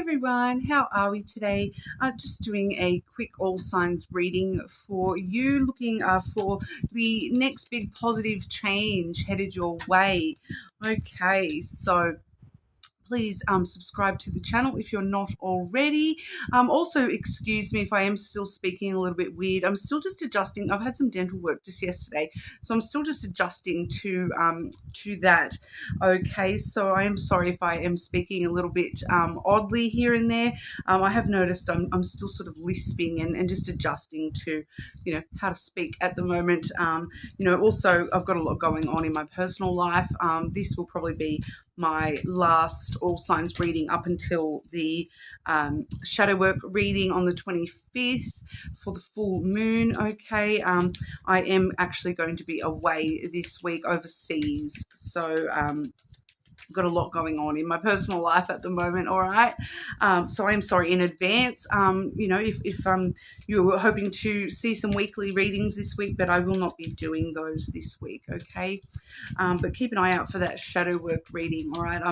everyone, how are we today? Just doing a quick all signs reading for you, looking for the next big positive change headed your way. Okay, so please subscribe to the channel if you're not already. Also, excuse me if I am still speaking a little bit weird. I'm still just adjusting. I've had some dental work just yesterday, so I'm still just adjusting to that. Okay, so I am sorry if I am speaking a little bit oddly here and there. I have noticed I'm still sort of lisping and just adjusting to, how to speak at the moment. Also I've got a lot going on in my personal life. This will probably be my last all signs reading up until the shadow work reading on the 25th for the full moon. Okay, I am actually going to be away this week overseas, so I've got a lot going on in my personal life at the moment, all right? So I'm sorry in advance, if you were hoping to see some weekly readings this week, but I will not be doing those this week, okay? But keep an eye out for that shadow work reading, all right?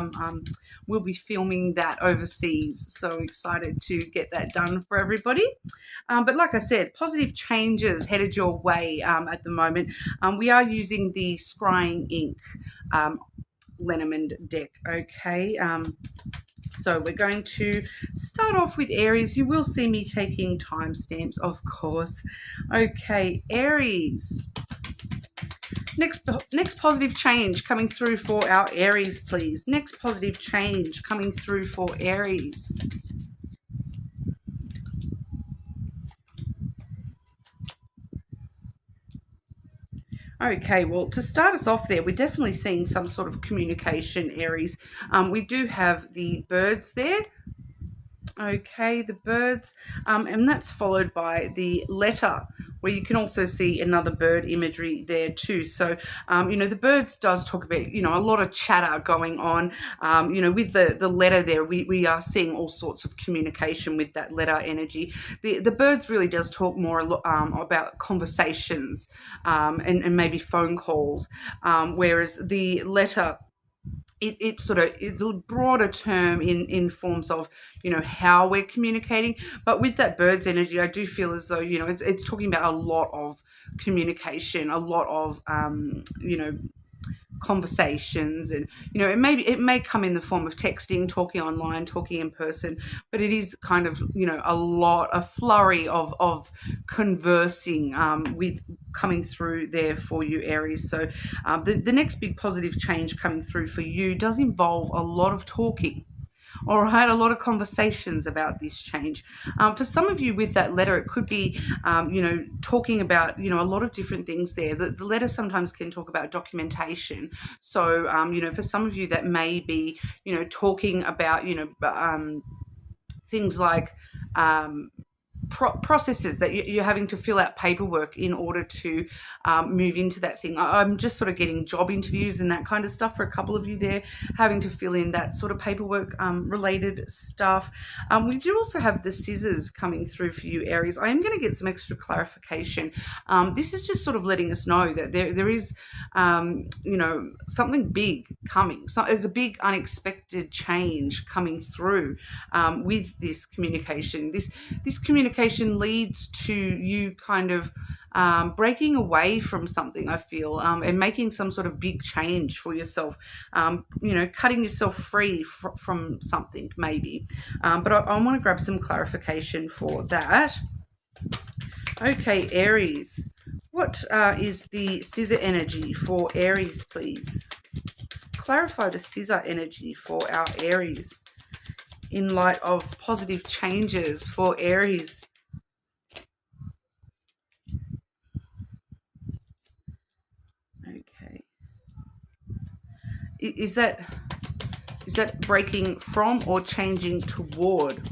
We'll be filming that overseas, so excited to get that done for everybody. But like I said, positive changes headed your way at the moment. We are using the Scrying ink lenormand deck. Okay, so we're going to start off with Aries. You will see me taking timestamps, of course. Okay, Aries. Next positive change coming through for our Aries, please. Next positive change coming through for Aries. Okay, well, to start us off there, we're definitely seeing some sort of communication, Aries. We do have the birds there. Okay, the birds, and that's followed by the letter, where you can also see another bird imagery there too. So, the birds does talk about, a lot of chatter going on. With the letter there, we are seeing all sorts of communication with that letter energy. The birds really does talk more about conversations and maybe phone calls, whereas the letter, it's a broader term in forms of, how we're communicating. But with that bird's energy, I do feel as though, it's talking about a lot of communication, a lot of, conversations, and it may come in the form of texting, talking online, talking in person, but it is kind of a flurry of conversing with coming through there for you, Aries. So the next big positive change coming through for you does involve a lot of talking. All right, a lot of conversations about this change. For some of you with that letter, it could be, talking about, a lot of different things there. The letter sometimes can talk about documentation. So, for some of you that may be, talking about, things like processes that you're having to fill out paperwork in order to move into that thing. I'm just sort of getting job interviews and that kind of stuff for a couple of you there, having to fill in that sort of paperwork related stuff. We do also have the scissors coming through for you, Aries. I am going to get some extra clarification. This is just sort of letting us know that there is, something big coming. So it's a big unexpected change coming through with this communication. This communication leads to you kind of breaking away from something, I feel, and making some sort of big change for yourself, cutting yourself free from something maybe. But I want to grab some clarification for that. Okay, Aries. What is the scissor energy for Aries, please? Clarify the scissor energy for our Aries in light of positive changes for Aries. Okay. Is that breaking from or changing toward?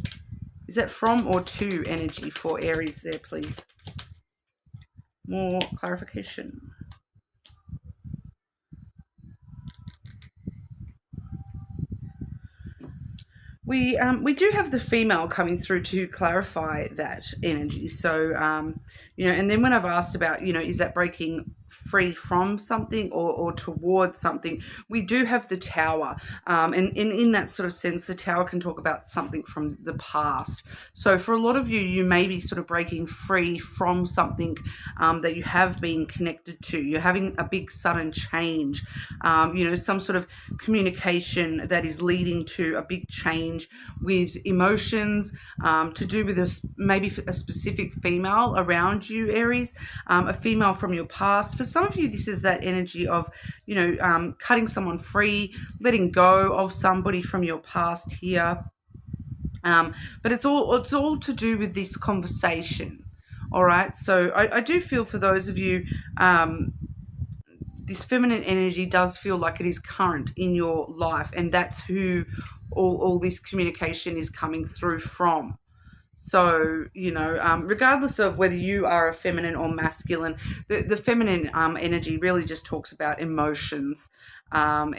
Is that from or to energy for Aries there, please? More clarification. We do have the female coming through to clarify that energy. So, and then when I've asked about, is that breaking free from something or towards something, we do have the Tower. And in that sort of sense, the Tower can talk about something from the past. So for a lot of you, you may be sort of breaking free from something that you have been connected to. You're having a big sudden change, some sort of communication that is leading to a big change with emotions, to do with maybe a specific female around you, Aries, a female from your past. For some of you, this is that energy of, cutting someone free, letting go of somebody from your past here. But it's all to do with this conversation. All right. So I do feel for those of you, this feminine energy does feel like it is current in your life, and that's who all this communication is coming through from. So, regardless of whether you are a feminine or masculine, the feminine energy really just talks about emotions. I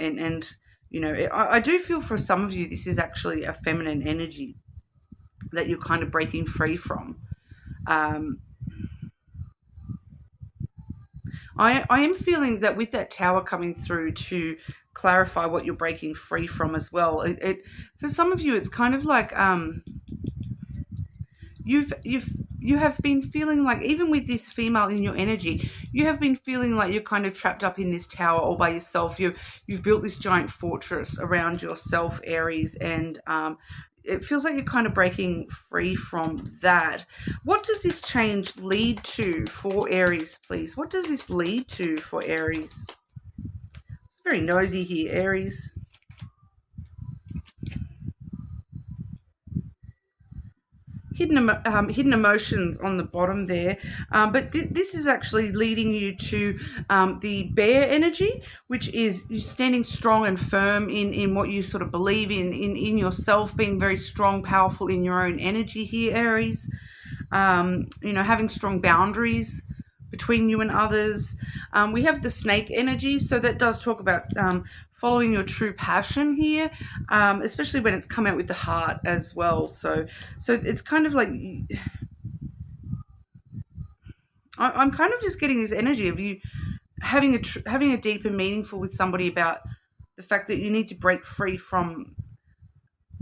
do feel for some of you, this is actually a feminine energy that you're kind of breaking free from. I am feeling that with that Tower coming through to clarify what you're breaking free from as well. For some of you, it's kind of like you have been feeling like, even with this female in your energy, you have been feeling like you're kind of trapped up in this tower all by yourself. You've built this giant fortress around yourself, Aries, and it feels like you're kind of breaking free from that. What does this change lead to for Aries, please? What does this lead to for Aries? It's very nosy here, Aries. Hidden emotions on the bottom there, but this is actually leading you to the bear energy, which is you standing strong and firm in what you sort of believe in yourself, being very strong, powerful in your own energy here, Aries. Having strong boundaries between you and others. We have the snake energy, so that does talk about following your true passion here, especially when it's come out with the heart as well. So it's kind of like, I'm kind of just getting this energy of you having a deep and meaningful with somebody about the fact that you need to break free from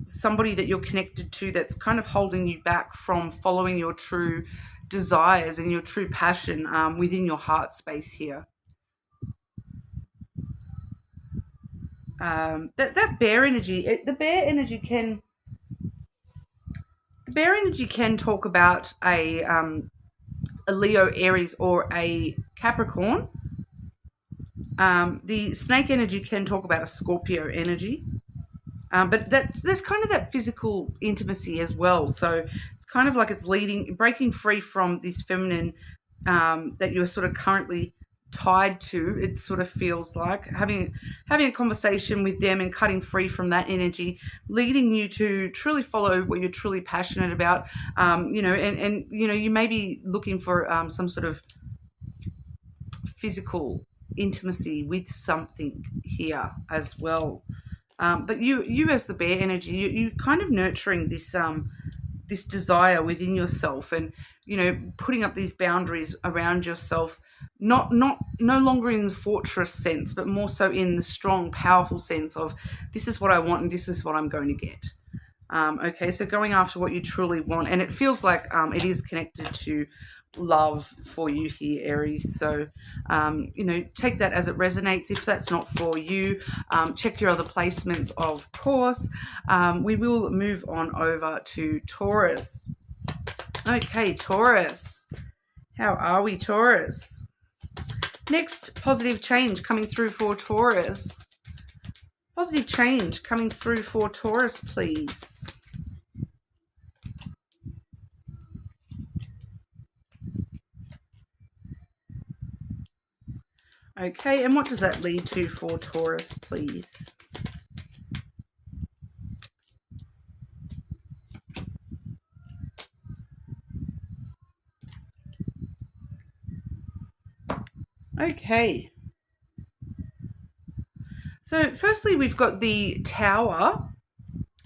somebody that you're connected to that's kind of holding you back from following your true desires and your true passion within your heart space here. That bear energy, the bear energy can talk about a Leo, Aries, or a Capricorn. The snake energy can talk about a Scorpio energy. But there's kind of that physical intimacy as well. So it's kind of like it's breaking free from this feminine that you're sort of currently tied to. It sort of feels like having a conversation with them and cutting free from that energy, leading you to truly follow what you're truly passionate about. And you may be looking for some sort of physical intimacy with something here as well. But you as the bear energy, you kind of nurturing this desire within yourself, and putting up these boundaries around yourself, no longer in the fortress sense, but more so in the strong, powerful sense of, this is what I want and this is what I'm going to get. Okay, so going after what you truly want, and it feels like it is connected to love for you here, Aries. So take that as it resonates. If that's not for you, check your other placements, of course. We will move on over to Taurus. Okay, Taurus, how are we, Taurus? Next positive change coming through for Taurus. Positive change coming through for Taurus, please. Okay, and what does that lead to for Taurus, please? Okay. So firstly, we've got the Tower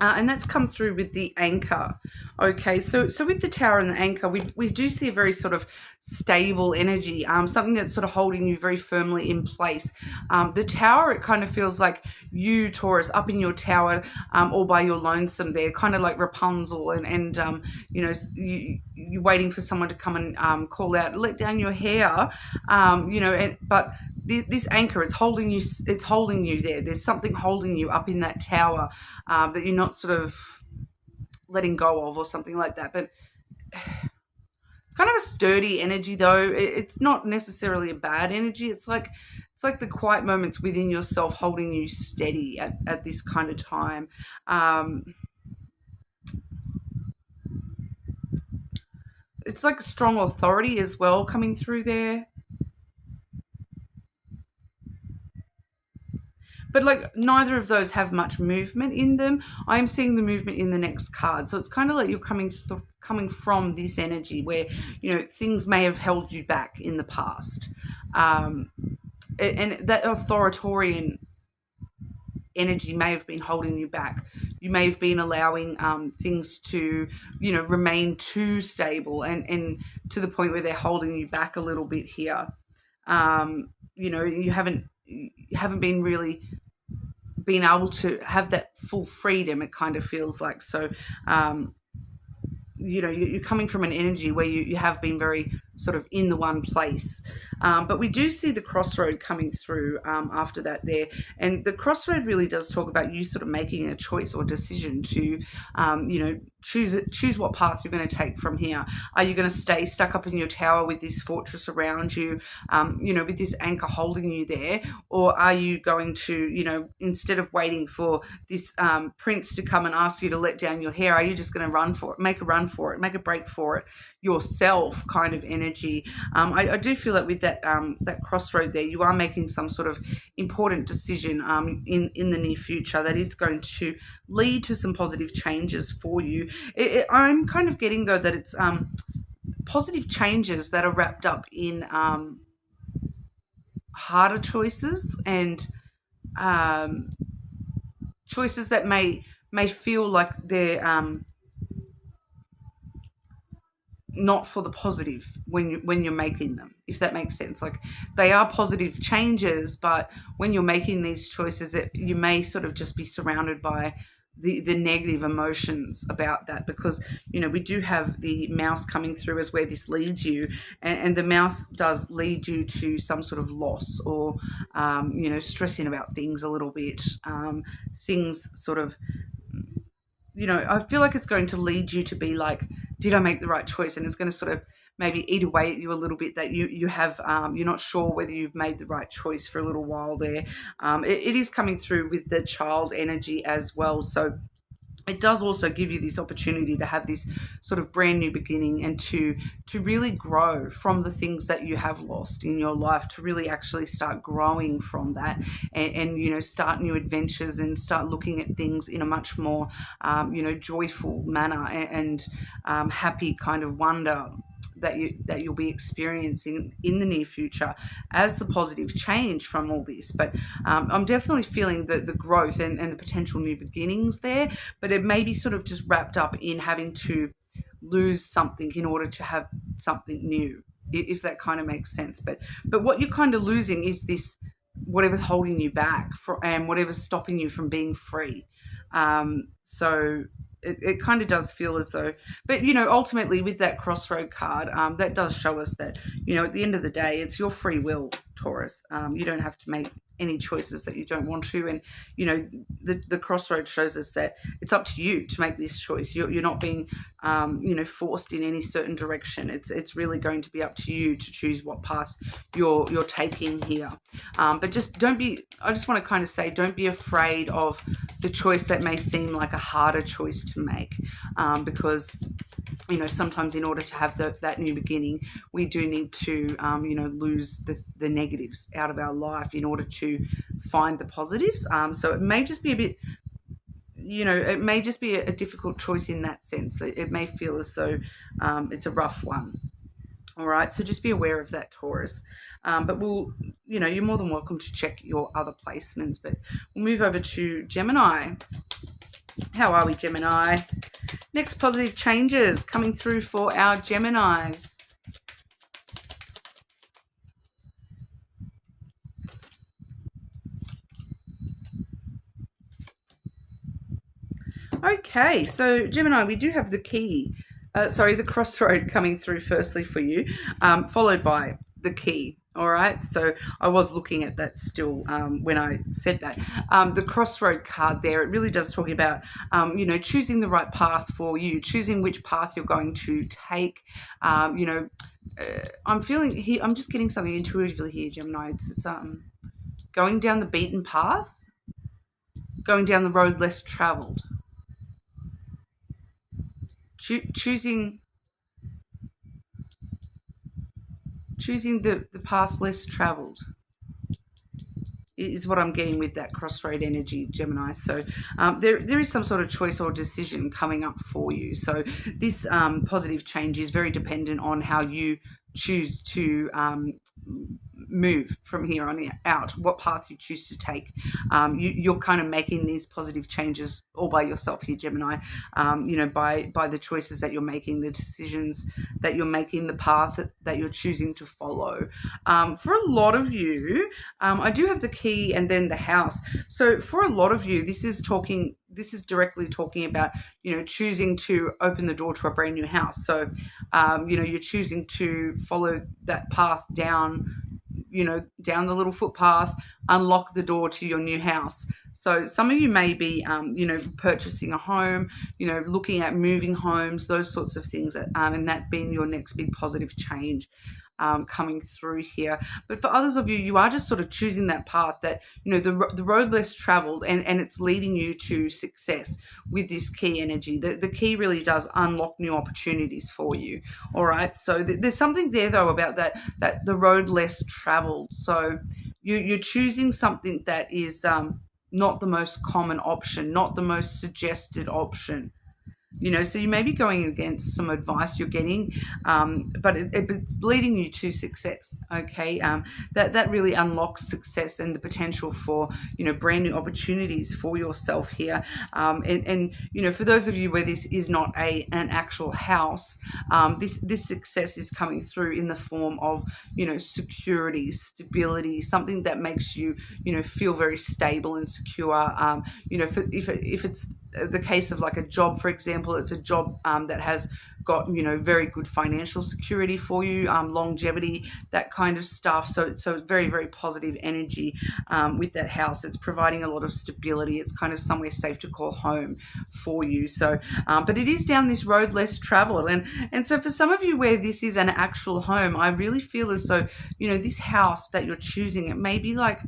And that's come through with the anchor. Okay, so with the tower and the anchor, we do see a very sort of stable energy, something that's sort of holding you very firmly in place. The tower, it kind of feels like you, Taurus, up in your tower, all by your lonesome there, kind of like Rapunzel, and you know, you're waiting for someone to come and call out, let down your hair, you know, but this anchor, it's holding you there. There's something holding you up in that tower that you're not sort of letting go of or something like that. But it's kind of a sturdy energy, though. It's not necessarily a bad energy. It's like the quiet moments within yourself holding you steady at this kind of time. It's like a strong authority as well coming through there. But like neither of those have much movement in them. I'm seeing the movement in the next card. So it's kind of like you're coming from this energy where, you know, things may have held you back in the past. And that authoritarian energy may have been holding you back. You may have been allowing things to, you know, remain too stable and to the point where they're holding you back a little bit here. You know, you haven't been really been able to have that full freedom, it kind of feels like. So you know, you're coming from an energy where you have been very sort of in the one place. But we do see the crossroad coming through after that there. And the crossroad really does talk about you sort of making a choice or decision to, you know, choose what path you're going to take from here. Are you going to stay stuck up in your tower with this fortress around you, you know, with this anchor holding you there? Or are you going to, you know, instead of waiting for this prince to come and ask you to let down your hair, are you just going to run for it, make a run for it, make a break for it yourself kind of energy? I do feel that with that crossroad there, you are making some sort of important decision in the near future that is going to lead to some positive changes for you. I'm kind of getting, though, that it's positive changes that are wrapped up in harder choices and choices that may feel like they're not for the positive when you're making them, if that makes sense. Like, they are positive changes, but when you're making these choices, you may sort of just be surrounded by the negative emotions about that, because, you know, we do have the mouse coming through as where this leads you, and the mouse does lead you to some sort of loss or you know, stressing about things a little bit, things sort of, you know, I feel like it's going to lead you to be like, did I make the right choice? And it's going to sort of maybe eat away at you a little bit, that you have, you're not sure whether you've made the right choice for a little while there. It is coming through with the child energy as well. So it does also give you this opportunity to have this sort of brand new beginning and to really grow from the things that you have lost in your life, to really actually start growing from that and you know, start new adventures and start looking at things in a much more, you know, joyful manner and happy kind of wonder that you'll be experiencing in the near future as the positive change from all this. But I'm definitely feeling the growth and the potential new beginnings there, but it may be sort of just wrapped up in having to lose something in order to have something new, if that kind of makes sense. But what you're kind of losing is this, whatever's holding you back and whatever's stopping you from being free. So it kind of does feel as though, but you know, ultimately with that crossroad card, that does show us that, you know, at the end of the day, it's your free will, Taurus. You don't have to make any choices that you don't want to, and you know, the crossroad shows us that it's up to you to make this choice. You're not being you know, forced in any certain direction. It's really going to be up to you to choose what path you're taking here. But just don't be, I just want to kind of say, don't be afraid of the choice that may seem like a harder choice to make, because you know, sometimes in order to have that new beginning, we do need to you know, lose the negatives out of our life in order to find the positives. So it may just be a bit, you know, it may just be a difficult choice in that sense. It may feel as though it's a rough one. All right, so just be aware of that, Taurus. But we'll, you know, you're more than welcome to check your other placements. But we'll move over to Gemini. How are we, Gemini? Next positive changes coming through for our Geminis. Okay, so Gemini, we do have the key. The crossroad coming through firstly for you, followed by the key. All right, so I was looking at that still when I said that. The crossroad card there, it really does talk about, choosing the right path for you, choosing which path you're going to take. I'm feeling here, I'm just getting something intuitively here, Gemini. It's going down the beaten path, going down the road less traveled. Choosing the path less traveled is what I'm getting with that crossroad energy, Gemini. So there is some sort of choice or decision coming up for you. So this positive change is very dependent on how you choose to move from here on out, what path you choose to take. You're kind of making these positive changes all by yourself here, Gemini, by the choices that you're making, the decisions that you're making, the path that you're choosing to follow. For a lot of you, I do have the key and then the house. So for a lot of you, this is directly talking about, choosing to open the door to a brand new house. So, you're choosing to follow that path down the little footpath, unlock the door to your new house. So some of you may be, purchasing a home, looking at moving homes, those sorts of things, and that being your next big positive change coming through here. But for others of you, you are just sort of choosing that path that, the road less traveled, and it's leading you to success with this key energy. The key really does unlock new opportunities for you. All right. So there's something there though about that the road less traveled. So you're choosing something that is not the most common option, not the most suggested option. So you may be going against some advice you're getting, but it's leading you to success. Okay, that really unlocks success and the potential for brand new opportunities for yourself here. And for those of you where this is not an actual house, this success is coming through in the form of security, stability, something that makes you feel very stable and secure. If it's the case of like a job, for example, it's a job that has got very good financial security for you, longevity, that kind of stuff. So very, very positive energy with that house. It's providing a lot of stability. It's kind of somewhere safe to call home for you. So but it is down this road less traveled, and so for some of you where this is an actual home, I really feel as though this house that you're choosing, it may be like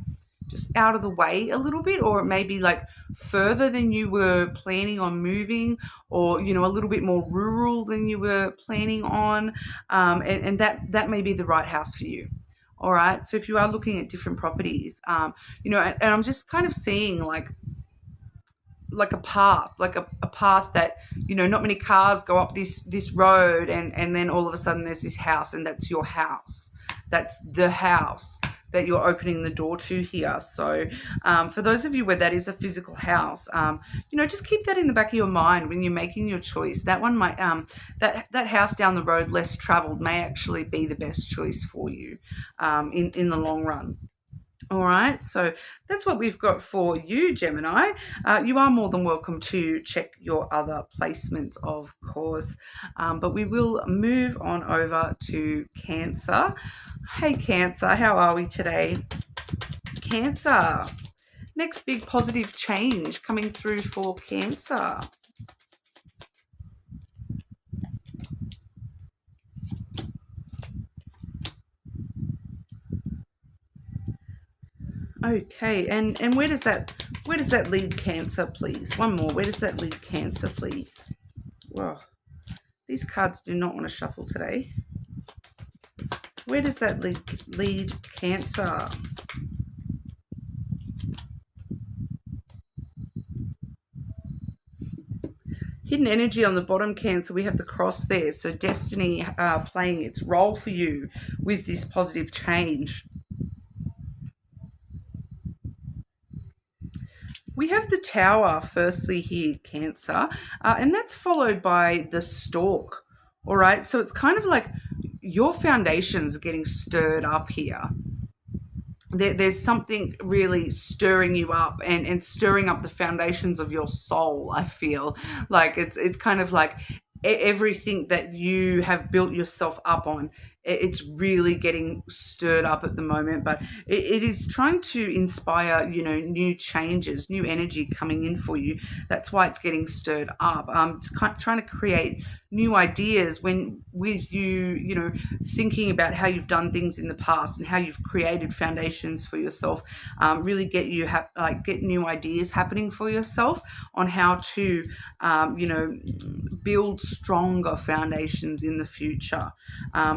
just out of the way a little bit, or it may be like further than you were planning on moving, or a little bit more rural than you were planning on, and that may be the right house for you. All right, so if you are looking at different properties, and I'm just kind of seeing like a path, like a path that not many cars go up this road, and then all of a sudden there's this house, and that's your house. That's the house that you're opening the door to here. So for those of you where that is a physical house, just keep that in the back of your mind when you're making your choice. That one might, that house down the road less traveled may actually be the best choice for you in the long run. All right, so that's what we've got for you, Gemini. You are more than welcome to check your other placements, of course, but we will move on over to Cancer. Hey, Cancer, how are we today? Cancer, next big positive change coming through for Cancer. Okay, and where does that lead Cancer, please? One more. Where does that lead Cancer, please? Whoa, these cards do not want to shuffle today. Where does that lead Cancer? Hidden energy on the bottom, Cancer. We have the cross there. So destiny playing its role for you with this positive change. We have the Tower firstly here, Cancer, and that's followed by the Stork. All right, so it's kind of like your foundations are getting stirred up here. There's something really stirring you up and stirring up the foundations of your soul. I feel like it's kind of like everything that you have built yourself up on, it's really getting stirred up at the moment, but it is trying to inspire, new changes, new energy coming in for you. That's why it's getting stirred up. It's kind of trying to create new ideas when with you thinking about how you've done things in the past and how you've created foundations for yourself. Really get get new ideas happening for yourself on how to build stronger foundations in the future,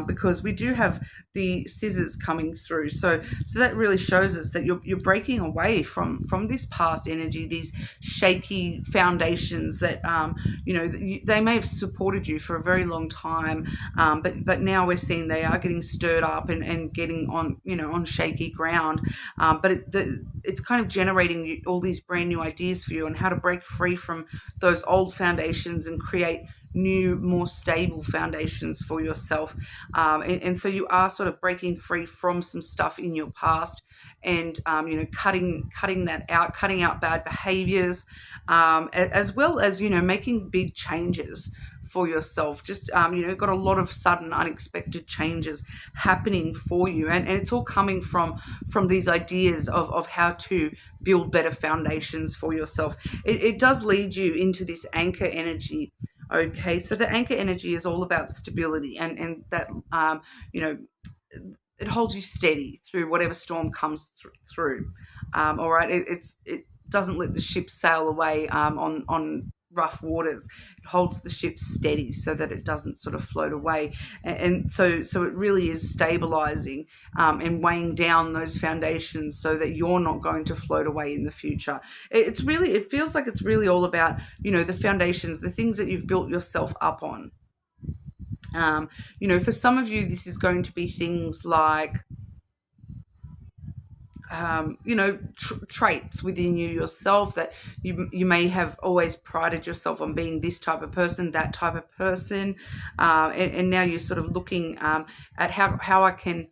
because we do have the scissors coming through, so that really shows us that you're breaking away from this past energy, these shaky foundations that they may have supported you for a very long time, but now we're seeing they are getting stirred up and getting on shaky ground, but it's kind of generating all these brand new ideas for you on how to break free from those old foundations and create new, more stable foundations for yourself. And so you are sort of breaking free from some stuff in your past and, cutting that out, cutting out bad behaviors, as well as, making big changes for yourself. Just, got a lot of sudden unexpected changes happening for you. And it's all coming from these ideas of how to build better foundations for yourself. It does lead you into this anchor energy. Okay, so the anchor energy is all about stability and that, it holds you steady through whatever storm comes through. All right, it doesn't let the ship sail away on rough waters. It holds the ship steady so that it doesn't sort of float away, and so it really is stabilizing and weighing down those foundations so that you're not going to float away in the future. It feels like it's really all about the foundations, the things that you've built yourself up on. For some of you, this is going to be things like traits within you yourself that you may have always prided yourself on being this type of person, that type of person, and now you're sort of looking at how I can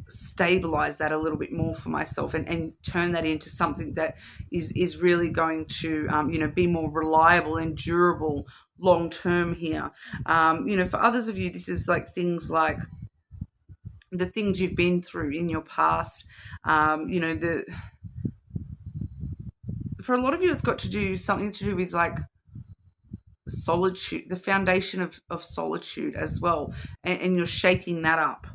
stabilize that a little bit more for myself and turn that into something that is really going to be more reliable and durable long term here. For others of you, this is like things like the things you've been through in your past. For a lot of you, it's got something to do with like solitude, the foundation of solitude as well, and you're shaking that up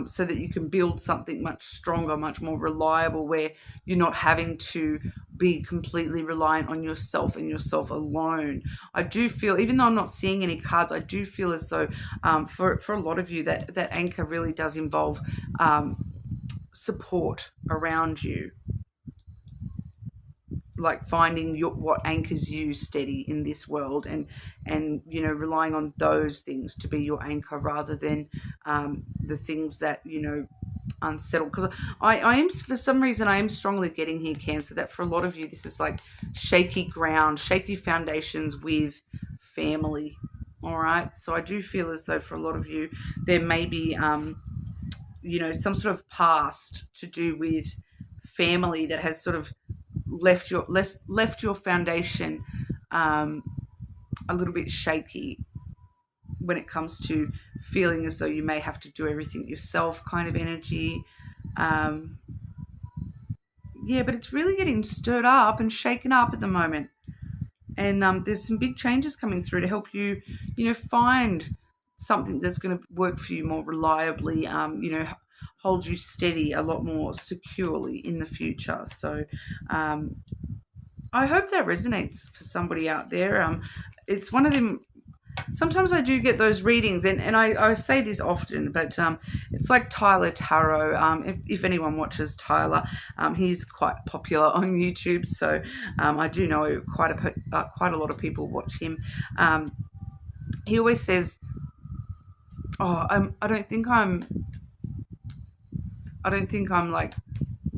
so that you can build something much stronger, much more reliable, where you're not having to be completely reliant on yourself and yourself alone. I do feel, even though I'm not seeing any cards, I do feel as though for a lot of you that anchor really does involve support around you, like finding what anchors you steady in this world, and relying on those things to be your anchor rather than the things that unsettle. Because I am, for some reason, I am strongly getting here, Cancer, that for a lot of you this is like shaky ground, shaky foundations with family. All right, so I do feel as though for a lot of you there may be some sort of past to do with family that has sort of left your foundation a little bit shaky when it comes to feeling as though you may have to do everything yourself kind of energy. But it's really getting stirred up and shaken up at the moment, and there's some big changes coming through to help you find something that's going to work for you more reliably, hold you steady a lot more securely in the future. So I hope that resonates for somebody out there. It's one of them. Sometimes I do get those readings, and I say this often, but it's like Tyler Tarot. If anyone watches Tyler, he's quite popular on YouTube, so I do know quite a lot of people watch him. He always says, I don't think I'm like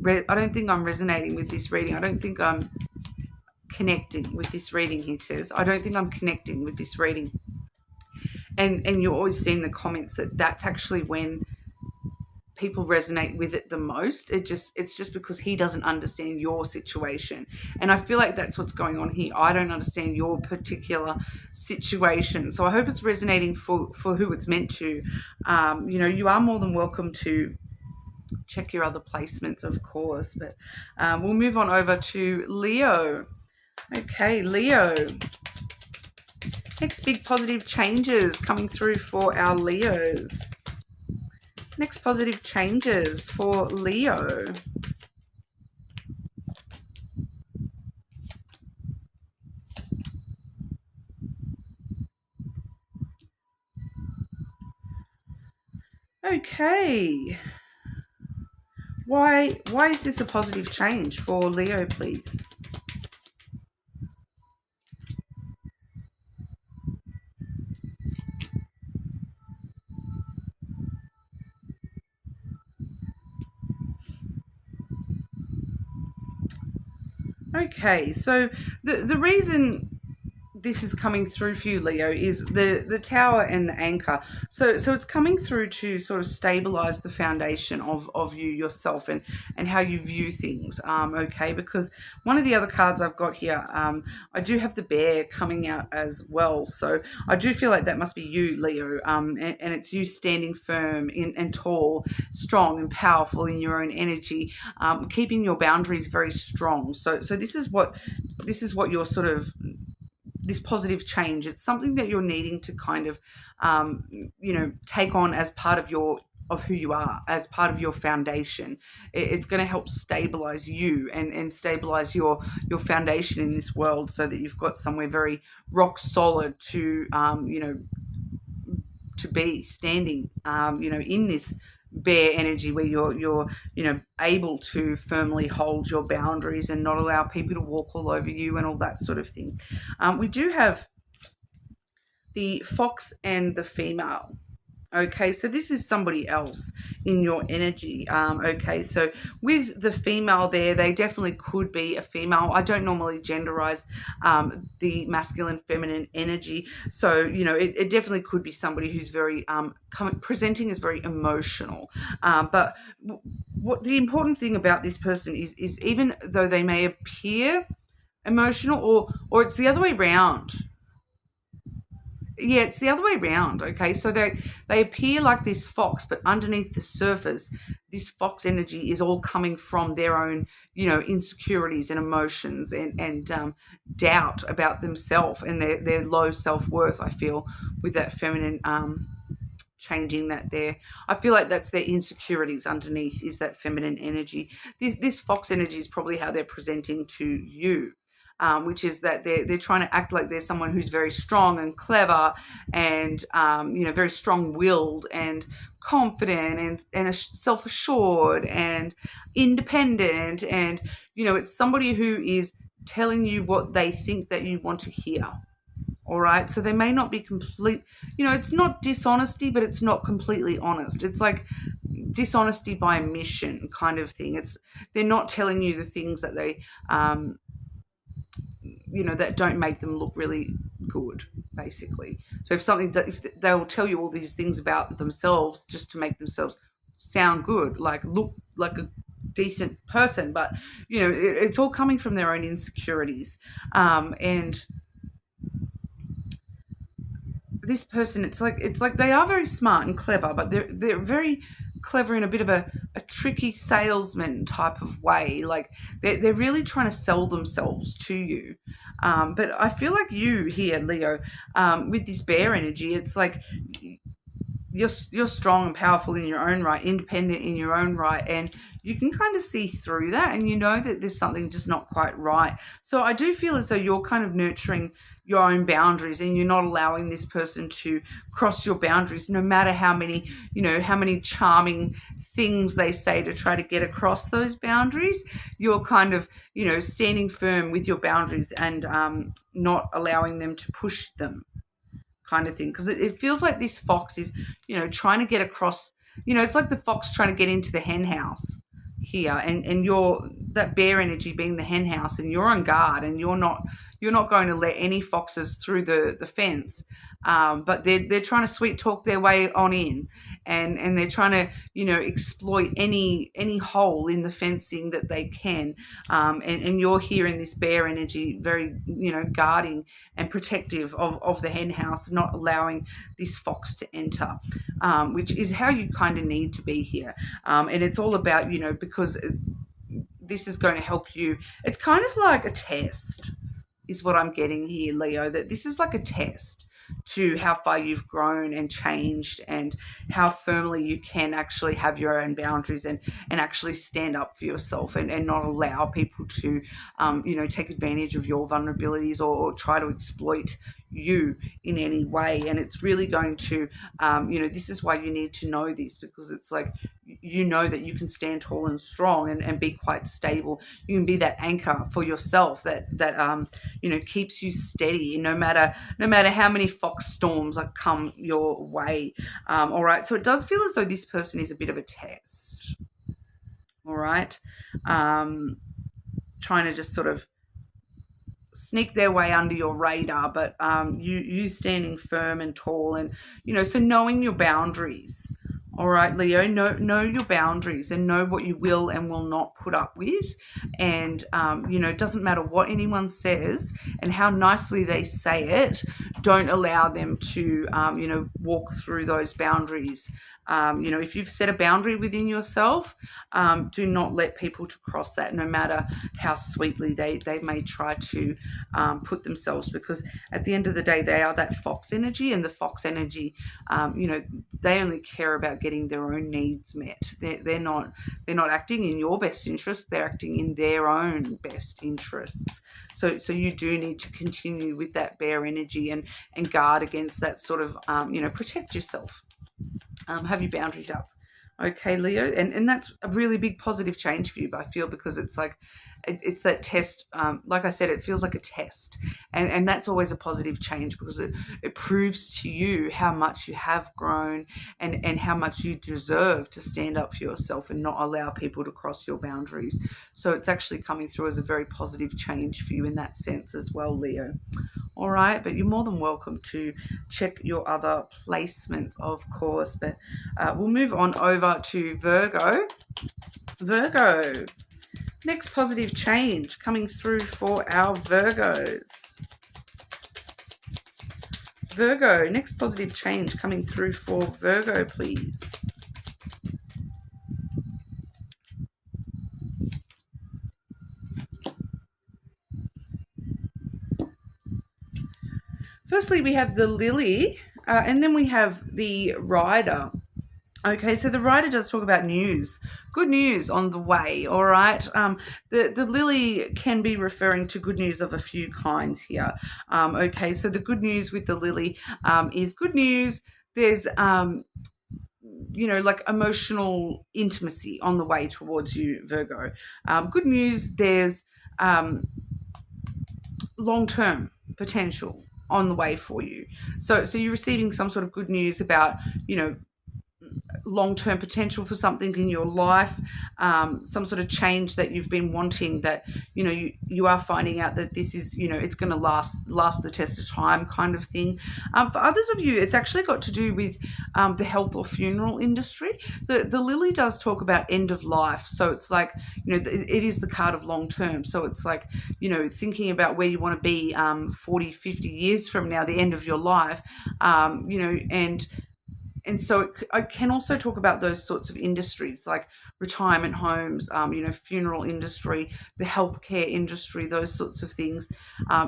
I'm resonating with this reading. I don't think I'm connecting with this reading, he says. I don't think I'm connecting with this reading. And you always see in the comments that that's actually when people resonate with it the most. It's just because he doesn't understand your situation. And I feel like that's what's going on here. I don't understand your particular situation. So I hope it's resonating for who it's meant to. You know, you are more than welcome to check your other placements, of course. But we'll move on over to Leo. Okay, Leo. Next big positive changes coming through for our Leos. Next positive changes for Leo. Okay. Why is this a positive change for Leo, please? Okay, so the reason this is coming through for you, Leo, is the tower and the anchor. So it's coming through to sort of stabilize the foundation of you yourself and how you view things. Okay, because one of the other cards I've got here, I do have the bear coming out as well. So I do feel like that must be you, Leo, and it's you standing firm and tall, strong and powerful in your own energy, keeping your boundaries very strong. So this is what you're sort of, this positive change. It's something that you're needing to kind of, you know, take on as part of who you are, as part of your foundation. It's going to help stabilize you and stabilize your foundation in this world, so that you've got somewhere very rock solid to, you know, to be standing, you know, in this bear energy where you're you know, able to firmly hold your boundaries and not allow people to walk all over you and all that sort of thing. We do have the fox and the female. Okay, so this is somebody else in your energy. Okay, so with the female there, they definitely could be a female. I don't normally genderize the masculine, feminine energy. So, you know, it definitely could be somebody who's very, presenting as very emotional. But what the important thing about this person is even though they may appear emotional, or it's the other way around. Yeah, it's the other way around. Okay, so they appear like this fox, but underneath the surface, this fox energy is all coming from their own, you know, insecurities and emotions and doubt about themselves and their low self-worth. I feel with that feminine changing that there. I feel like that's their insecurities underneath, is that feminine energy. This fox energy is probably how they're presenting to you. Which is that they're trying to act like they're someone who's very strong and clever and, you know, very strong-willed and confident and self-assured and independent. And, you know, it's somebody who is telling you what they think that you want to hear. All right. So they may not be complete, you know, it's not dishonesty, but it's not completely honest. It's like dishonesty by omission kind of thing. They're not telling you the things that they, you know, that don't make them look really good, basically. So if they'll tell you all these things about themselves just to make themselves sound good, like look like a decent person, but, you know, it's all coming from their own insecurities. And this person, it's like they are very smart and clever, but they're very clever in a bit of a tricky salesman type of way. Like they're really trying to sell themselves to you. But I feel like you here, Leo, with this bear energy, it's like you're strong and powerful in your own right, independent in your own right, and you can kind of see through that, and you know that there's something just not quite right. So I do feel as though you're kind of nurturing your own boundaries, and you're not allowing this person to cross your boundaries, no matter how many, you know, how many charming things they say to try to get across those boundaries. You're kind of, you know, standing firm with your boundaries and not allowing them to push them, kind of thing. Because it feels like this fox is, you know, trying to get across, you know, it's like the fox trying to get into the hen house here, and you're that bear energy being the hen house, and you're on guard, and you're not going to let any foxes through the fence. But they're trying to sweet talk their way on in, and they're trying to, you know, exploit any hole in the fencing that they can. And you're here in this bear energy, very, you know, guarding and protective of the hen house, not allowing this fox to enter, which is how you kind of need to be here. And it's all about, you know, because this is going to help you. It's kind of like a test, is what I'm getting here, Leo, that this is like a test to how far you've grown and changed, and how firmly you can actually have your own boundaries and actually stand up for yourself, and not allow people to, you know, take advantage of your vulnerabilities or try to exploit you in any way. And it's really going to, you know, this is why you need to know this, because it's like, you know, that you can stand tall and strong and be quite stable. You can be that anchor for yourself that you know, keeps you steady no matter how many fox storms come your way. All right, so it does feel as though this person is a bit of a test. All right, trying to just sort of sneak their way under your radar, but you standing firm and tall, and, you know, so knowing your boundaries. All right, Leo, know your boundaries and know what you will and will not put up with. And, you know, it doesn't matter what anyone says and how nicely they say it. Don't allow them to, you know, walk through those boundaries. You know, if you've set a boundary within yourself, do not let people to cross that, no matter how sweetly they may try to put themselves, because at the end of the day, they are that fox energy, and the fox energy, you know, they only care about getting their own needs met. They're not acting in your best interest. They're acting in their own best interests. So you do need to continue with that bear energy and guard against that sort of, you know, protect yourself. Have your boundaries up. Okay, Leo, and that's a really big positive change for you, I feel, because it's like, it's that test. Like I said, it feels like a test, and that's always a positive change, because it proves to you how much you have grown and how much you deserve to stand up for yourself and not allow people to cross your boundaries. So it's actually coming through as a very positive change for you in that sense as well, Leo. All right, but you're more than welcome to check your other placements, of course. But we'll move on over to Virgo. Virgo, next positive change coming through for our Virgos. Virgo, next positive change coming through for Virgo, please. Firstly, we have the Lily, and then we have the Rider. Okay, so the Rider does talk about news, good news on the way, all right? The Lily can be referring to good news of a few kinds here. Okay, so the good news with the Lily is good news. There's, you know, like emotional intimacy on the way towards you, Virgo. Good news, there's long-term potential on the way for you. So you're receiving some sort of good news about, you know, long-term potential for something in your life, some sort of change that you've been wanting, that, you know, you are finding out that this is, you know, it's going to last the test of time, kind of thing. For others of you, it's actually got to do with the health or funeral industry. The Lily does talk about end of life, so it's like, you know, it is the card of long-term. So it's like, you know, thinking about where you want to be 40, 50 years from now, the end of your life, you know, and so I can also talk about those sorts of industries, like retirement homes, you know, funeral industry, the healthcare industry, those sorts of things.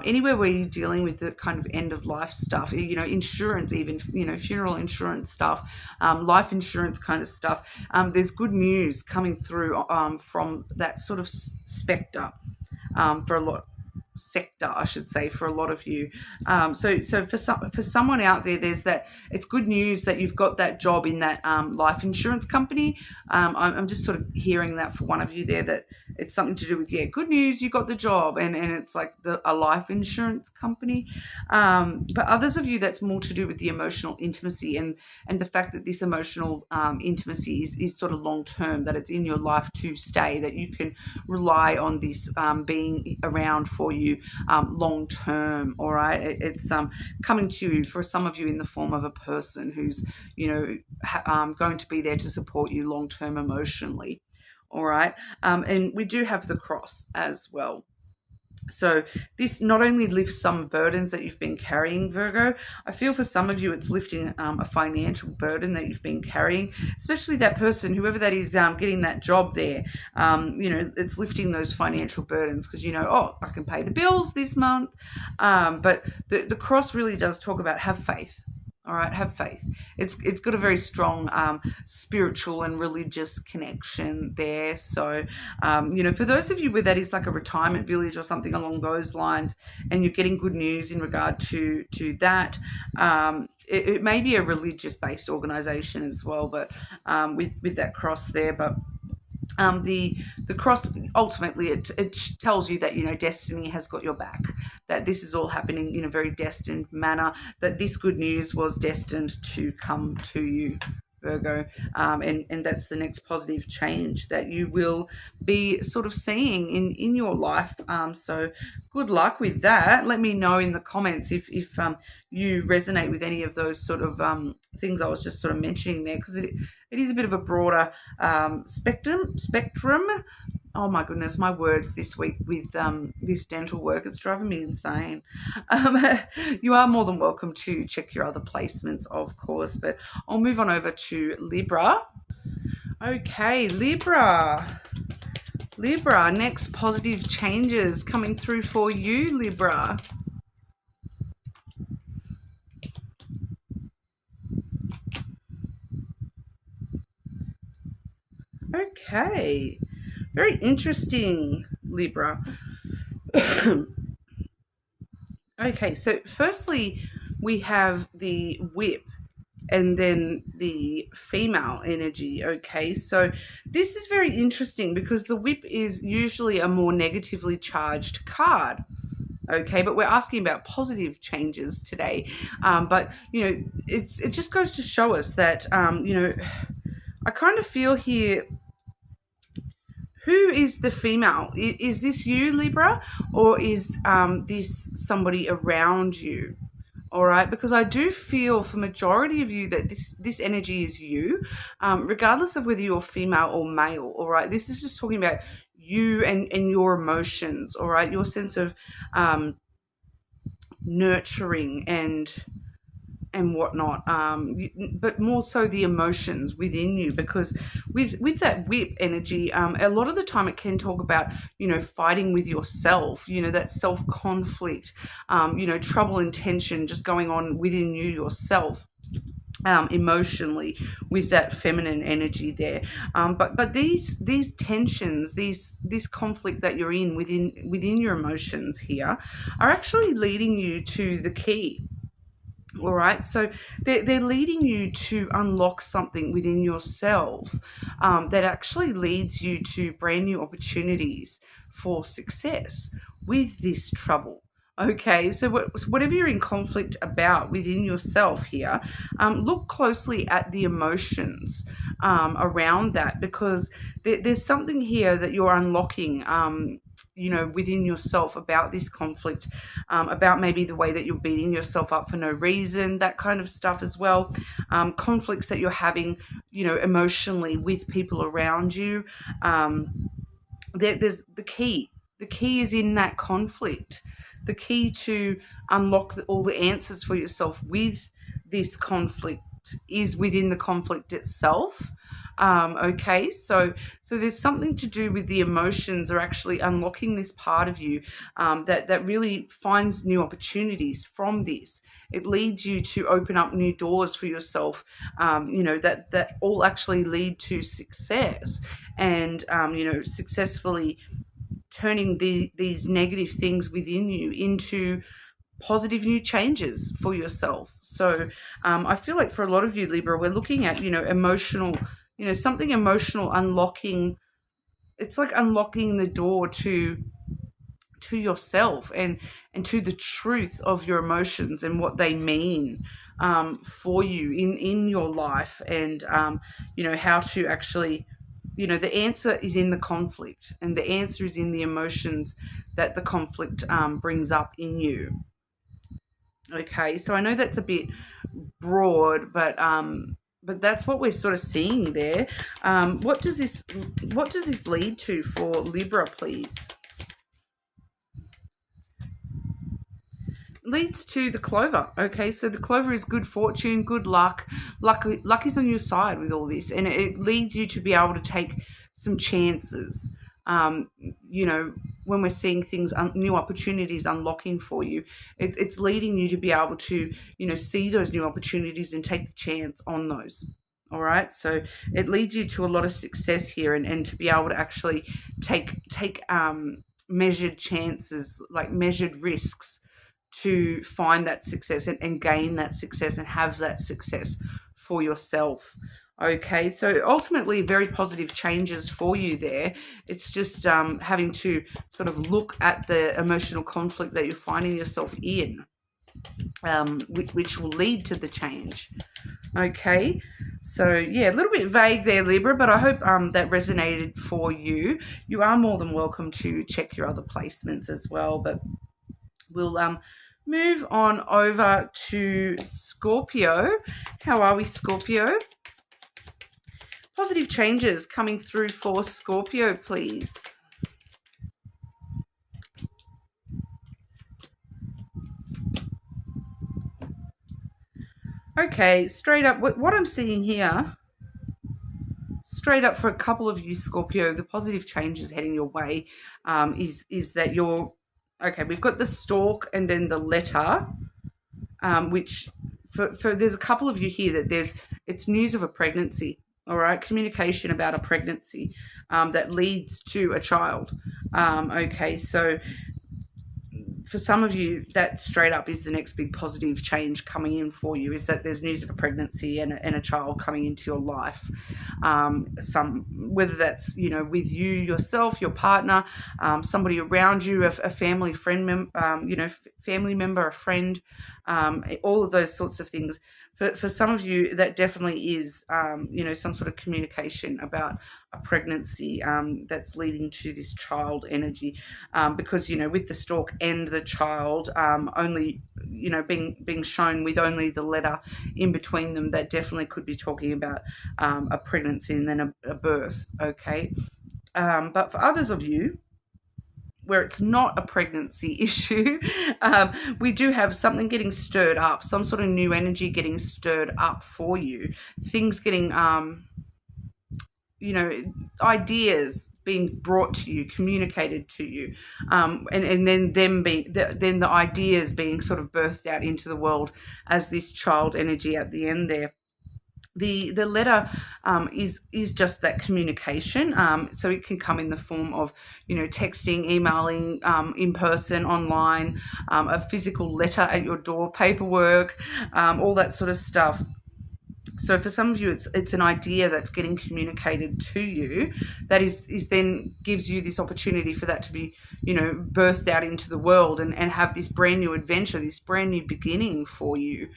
Anywhere where you're dealing with the kind of end of life stuff, you know, insurance, even, you know, funeral insurance stuff, life insurance kind of stuff. There's good news coming through from that sort of spectre for a lot. Sector, I should say, for a lot of you. So for someone out there, there's that. It's good news that you've got that job in that life insurance company. I'm just sort of hearing that for one of you there, that it's something to do with, yeah, good news, you got the job, and it's like a life insurance company. But others of you, that's more to do with the emotional intimacy, and the fact that this emotional intimacy is sort of long term, that it's in your life to stay, that you can rely on this being around for you long term. All right, it's coming to you for some of you in the form of a person who's, you know, going to be there to support you long term emotionally. All right, and we do have the cross as well. So this not only lifts some burdens that you've been carrying, Virgo. I feel for some of you it's lifting a financial burden that you've been carrying, especially that person, whoever that is, getting that job there. You know, it's lifting those financial burdens because, you know, oh, I can pay the bills this month. But the cross really does talk about have faith. All right, have faith. It's got a very strong spiritual and religious connection there. So, you know, for those of you where that is like a retirement village or something along those lines, and you're getting good news in regard to that, it may be a religious-based organization as well, but with that cross there, but. The cross, ultimately it tells you that, you know, destiny has got your back, that this is all happening in a very destined manner, that this good news was destined to come to you, Virgo, and that's the next positive change that you will be sort of seeing in your life. So good luck with that. Let me know in the comments if you resonate with any of those sort of things I was just sort of mentioning there, because it is a bit of a broader spectrum. Oh my goodness, my words this week with this dental work, it's driving me insane. You are more than welcome to check your other placements, of course, but I'll move on over to Libra. Okay, Libra, next positive changes coming through for you, Libra. Okay, very interesting, Libra. Okay, so firstly, we have the whip and then the female energy. Okay, so this is very interesting because the whip is usually a more negatively charged card. Okay, but we're asking about positive changes today. But, you know, it just goes to show us that, you know, I kind of feel here, who is the female? Is this you, Libra, or is this somebody around you? All right, because I do feel for majority of you that this energy is you, regardless of whether you're female or male. All right, this is just talking about you and your emotions. All right, your sense of nurturing and whatnot, but more so the emotions within you, because with that whip energy, a lot of the time it can talk about, you know, fighting with yourself, you know, that self conflict, you know, trouble and tension just going on within you yourself. Emotionally, with that feminine energy there, but these tensions, this conflict that you're in within your emotions here, are actually leading you to the key. All right, so they're leading you to unlock something within yourself that actually leads you to brand new opportunities for success with this trouble. Okay, so whatever you're in conflict about within yourself here, look closely at the emotions around that, because there's something here that you're unlocking, you know, within yourself about this conflict, about maybe the way that you're beating yourself up for no reason, that kind of stuff as well. Conflicts that you're having, you know, emotionally with people around you. There's the key. The key is in that conflict. The key to unlock all the answers for yourself with this conflict is within the conflict itself. Okay, so there's something to do with the emotions are actually unlocking this part of you that really finds new opportunities from this. It leads you to open up new doors for yourself, you know, that all actually lead to success, and you know, successfully turning these negative things within you into positive new changes for yourself. So I feel like for a lot of you, Libra, we're looking at, you know, emotional, you know, something emotional unlocking it's like unlocking the door to yourself and to the truth of your emotions and what they mean for you in your life, and you know, how to actually, you know, the answer is in the conflict, and the answer is in the emotions that the conflict brings up in you. Okay, so I know that's a bit broad, but that's what we're sort of seeing there. What does this lead to for Libra, please? Leads to the clover. Okay, so the clover is good fortune, good luck. Luck is on your side with all this, and it leads you to be able to take some chances. You know, when we're seeing things, new opportunities unlocking for you, it's leading you to be able to, you know, see those new opportunities and take the chance on those. All right, so it leads you to a lot of success here, and to be able to actually take measured chances, like measured risks, to find that success and gain that success and have that success for yourself. Okay, so ultimately very positive changes for you there. It's just having to sort of look at the emotional conflict that you're finding yourself in, which will lead to the change. Okay, so yeah, a little bit vague there, Libra, but I hope that resonated for you. You are more than welcome to check your other placements as well, but we'll move on over to Scorpio. How are we, Scorpio? Positive changes coming through for Scorpio, please. Okay, straight up, what I'm seeing here, straight up for a couple of you, Scorpio, the positive changes heading your way is that you're, okay, we've got the stork and then the letter, which for there's a couple of you here that it's news of a pregnancy. All right, communication about a pregnancy that leads to a child. Okay, so for some of you, that straight up is the next big positive change coming in for you, is that there's news of a pregnancy and a child coming into your life. Whether that's, you know, with you yourself, your partner, somebody around you, a family friend, you know, family member, a friend, all of those sorts of things. For some of you, that definitely is, you know, some sort of communication about a pregnancy that's leading to this child energy, because, you know, with the stork and the child only, you know, being shown with only the letter in between them, that definitely could be talking about a pregnancy and then a birth. Okay, but for others of you, where it's not a pregnancy issue, we do have something getting stirred up, some sort of new energy getting stirred up for you, things getting, you know, ideas being brought to you, communicated to you, and then then the ideas being sort of birthed out into the world as this child energy at the end there. The letter is just that communication, so it can come in the form of, you know, texting, emailing, in person, online, a physical letter at your door, paperwork, all that sort of stuff. So for some of you, it's an idea that's getting communicated to you that is then gives you this opportunity for that to be, you know, birthed out into the world and have this brand new adventure, this brand new beginning for you.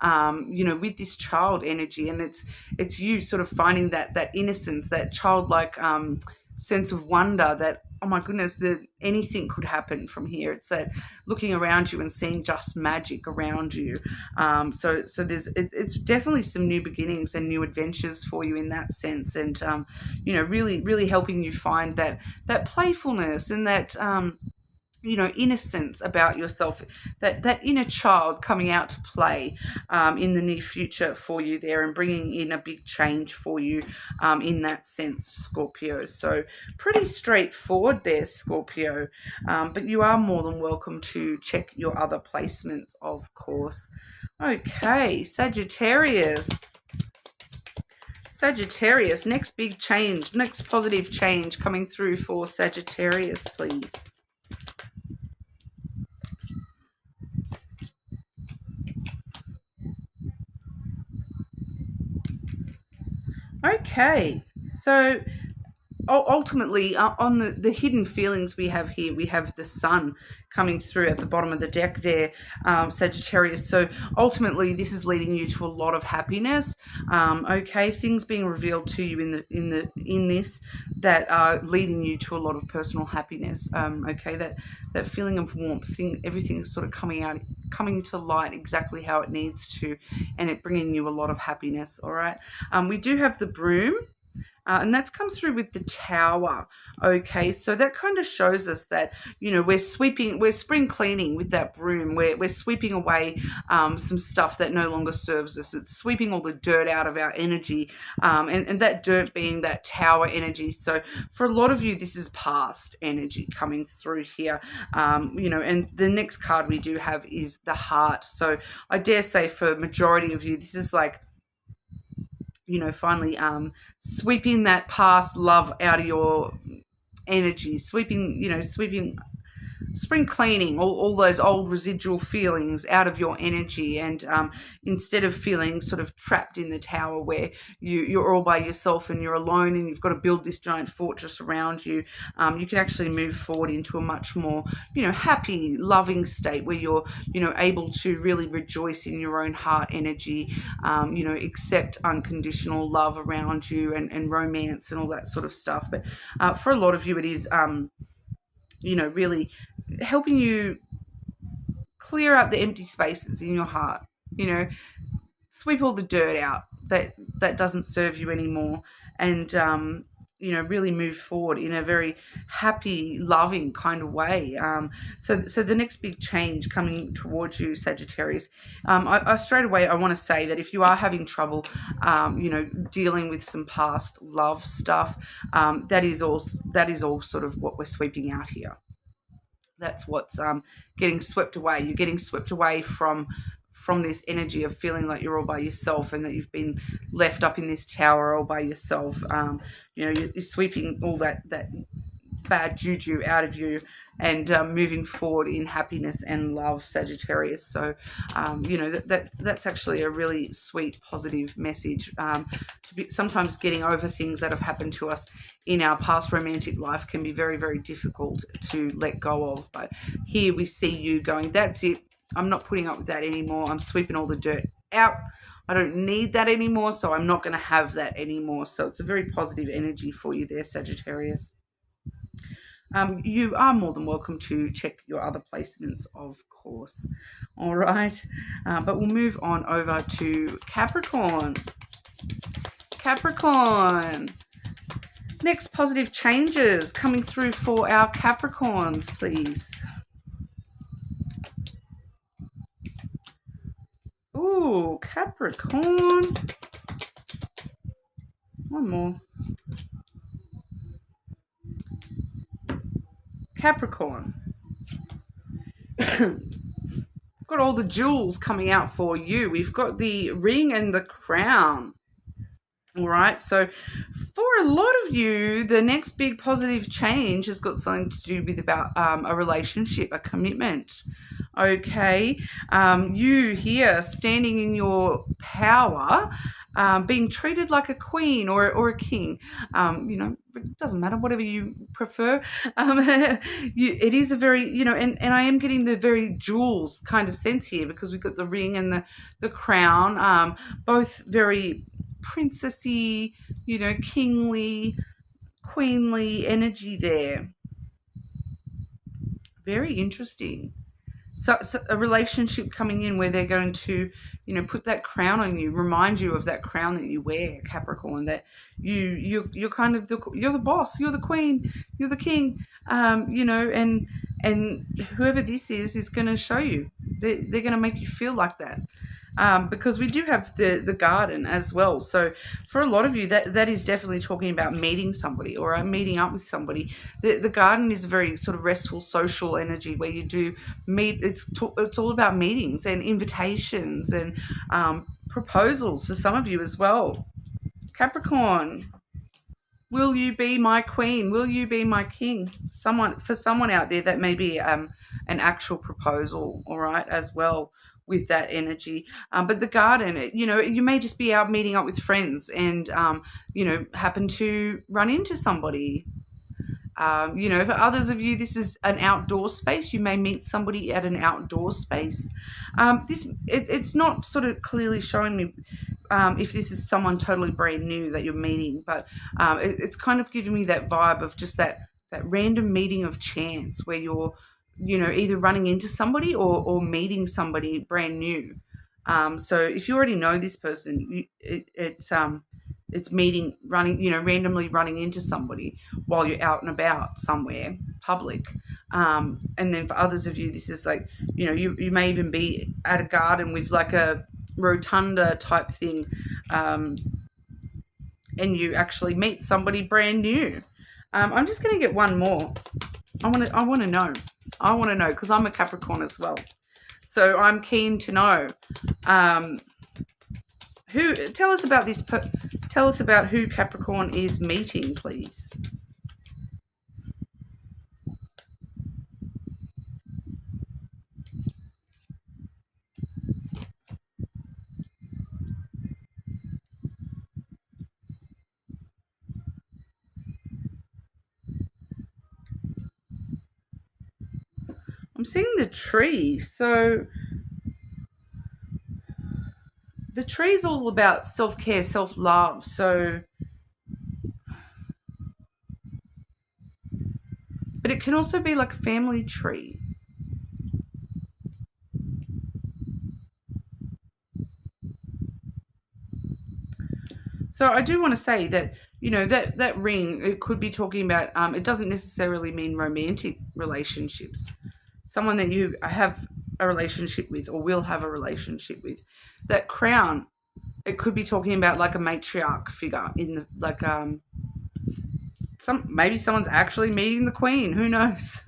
You know, with this child energy, and it's you sort of finding that innocence, that childlike sense of wonder, that, oh my goodness, that anything could happen from here. It's that looking around you and seeing just magic around you. So it's definitely some new beginnings and new adventures for you in that sense, and you know, really helping you find that playfulness and that you know, innocence about yourself, that inner child coming out to play in the near future for you there, and bringing in a big change for you in that sense, Scorpio. So pretty straightforward there, Scorpio, but you are more than welcome to check your other placements, of course. Okay, Sagittarius, next big change, next positive change coming through for Sagittarius, please. Okay, so ultimately, on the hidden feelings we have here, we have the sun coming through at the bottom of the deck there, Sagittarius. So ultimately, this is leading you to a lot of happiness. Okay, things being revealed to you in this that are leading you to a lot of personal happiness. Okay, that feeling of warmth, everything's sort of coming to light exactly how it needs to, and it bringing you a lot of happiness. All right, we do have the broom. And that's come through with the tower. Okay, so that kind of shows us that, we're spring cleaning with that broom. We're sweeping away some stuff that no longer serves us. It's sweeping all the dirt out of our energy, and that dirt being that tower energy. So for a lot of you, this is past energy coming through here. And the next card we do have is the heart. So I dare say for majority of you, this is like, finally sweeping that past love out of your energy, sweeping spring cleaning all those old residual feelings out of your energy, and instead of feeling sort of trapped in the tower where you're all by yourself and you're alone and you've got to build this giant fortress around you, you can actually move forward into a much more happy, loving state where you're able to really rejoice in your own heart energy, accept unconditional love around you, and romance and all that sort of stuff. But for a lot of you, it is really helping you clear out the empty spaces in your heart, sweep all the dirt out that doesn't serve you anymore, and really move forward in a very happy, loving kind of way. So the next big change coming towards you, Sagittarius, I straight away I want to say that if you are having trouble dealing with some past love stuff, that is all sort of what we're sweeping out here. That's what's getting swept away. You're getting swept away from this energy of feeling like you're all by yourself and that you've been left up in this tower all by yourself. You're sweeping all that bad juju out of you, and moving forward in happiness and love, Sagittarius. So that's actually a really sweet, positive message. To be sometimes getting over things that have happened to us in our past romantic life can be very, very difficult to let go of. But here we see you going, that's it, I'm not putting up with that anymore. I'm sweeping all the dirt out. I don't need that anymore, so I'm not going to have that anymore. So it's a very positive energy for you there, Sagittarius. You are more than welcome to check your other placements, of course. All right. But we'll move on over to Capricorn. Capricorn. Next positive changes coming through for our Capricorns, please. Ooh, Capricorn. One more. Capricorn. Got all the jewels coming out for you. We've got the ring and the crown. All right, so for a lot of you, the next big positive change has got something to do with about a relationship, a commitment. Okay, you here standing in your power, being treated like a queen or a king. It doesn't matter, whatever you prefer. It is a very, and I am getting the very jewels kind of sense here, because we've got the ring and the crown, both very princessy, kingly, queenly energy there. Very interesting. So a relationship coming in where they're going to, put that crown on you, remind you of that crown that you wear, Capricorn, that you're kind of you're the boss, you're the queen, you're the king, and whoever this is going to show you. They're going to make you feel like that. Because we do have the garden as well. So for a lot of you, that is definitely talking about meeting somebody or meeting up with somebody. The garden is a very sort of restful, social energy where you do meet. It's all about meetings and invitations and proposals for some of you as well. Capricorn, will you be my queen? Will you be my king? For someone out there, that may be an actual proposal, all right, as well. with that energy. But the garden, you know, you may just be out meeting up with friends and, you know, happen to run into somebody. You know, for others of you, this is an outdoor space. You may meet somebody at an outdoor space. It's not sort of clearly showing me if this is someone totally brand new that you're meeting, but it's kind of giving me that vibe of just that random meeting of chance where you're, you know, either running into somebody or meeting somebody brand new. So if you already know this person, it's meeting, running, you know, randomly running into somebody while you're out and about somewhere public. And then for others of you, this is like, you know, you may even be at a garden with like a rotunda type thing, and you actually meet somebody brand new. I'm just going to get one more. I want to know because I'm a Capricorn as well. So I'm keen to know tell us about who Capricorn is meeting, please. I'm seeing the tree. So the tree is all about self-care, self-love. So, but it can also be like a family tree. So I do want to say that, you know, that ring, it could be talking about, it doesn't necessarily mean romantic relationships. Someone that you have a relationship with or will have a relationship with. That crown, it could be talking about like a matriarch figure in the, like, maybe someone's actually meeting the queen. Who knows?